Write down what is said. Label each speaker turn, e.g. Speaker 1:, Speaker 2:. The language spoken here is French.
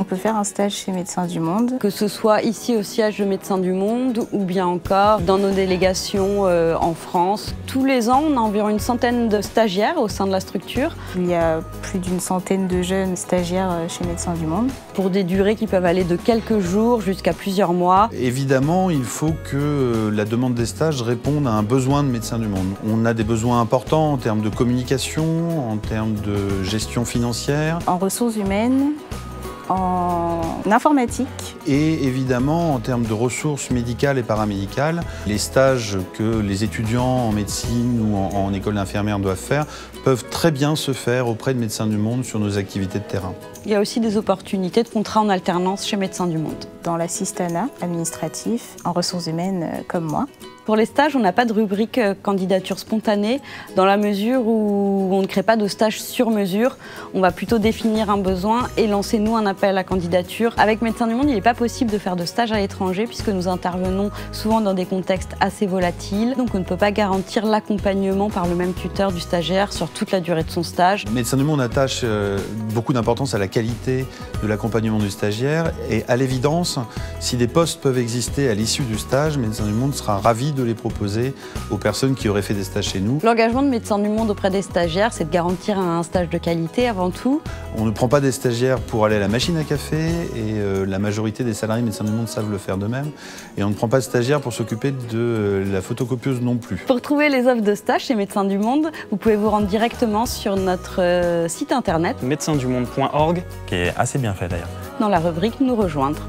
Speaker 1: On peut faire un stage chez Médecins du Monde.
Speaker 2: Que ce soit ici au siège de Médecins du Monde ou bien encore dans nos délégations en France. Tous les ans, on a environ une centaine de stagiaires au sein de la structure.
Speaker 1: Il y a plus d'une centaine de jeunes stagiaires chez Médecins du Monde.
Speaker 2: Pour des durées qui peuvent aller de quelques jours jusqu'à plusieurs mois.
Speaker 3: Évidemment, il faut que la demande des stages réponde à un besoin de Médecins du Monde. On a des besoins importants en termes de communication, en termes de gestion financière.
Speaker 1: En ressources humaines, en informatique.
Speaker 3: Et évidemment, en termes de ressources médicales et paramédicales, les stages que les étudiants en médecine ou en école d'infirmière doivent faire peuvent très bien se faire auprès de Médecins du Monde sur nos activités de terrain.
Speaker 2: Il y a aussi des opportunités de contrat en alternance chez Médecins du Monde.
Speaker 1: Dans l'assistanat administratif, en ressources humaines comme moi.
Speaker 2: Pour les stages, on n'a pas de rubrique candidature spontanée dans la mesure où on ne crée pas de stage sur mesure. On va plutôt définir un besoin et lancer nous un appel à candidature. Avec Médecins du Monde, il n'est pas possible de faire de stage à l'étranger puisque nous intervenons souvent dans des contextes assez volatiles. Donc on ne peut pas garantir l'accompagnement par le même tuteur du stagiaire sur toute la durée de son stage.
Speaker 3: Médecins du Monde attache beaucoup d'importance à la qualité de l'accompagnement du stagiaire et à l'évidence, si des postes peuvent exister à l'issue du stage, Médecins du Monde sera ravi de les proposer aux personnes qui auraient fait des stages chez nous.
Speaker 2: L'engagement de Médecins du Monde auprès des stagiaires, c'est de garantir un stage de qualité avant tout.
Speaker 3: On ne prend pas des stagiaires pour aller à la machine à café et la majorité des salariés Médecins du Monde savent le faire d'eux-mêmes. Et on ne prend pas de stagiaires pour s'occuper de la photocopieuse non plus.
Speaker 2: Pour trouver les offres de stage chez Médecins du Monde, vous pouvez vous rendre directement sur notre site internet
Speaker 4: médecindumonde.org,
Speaker 5: qui est assez bien fait d'ailleurs.
Speaker 2: dans la rubrique Nous rejoindre.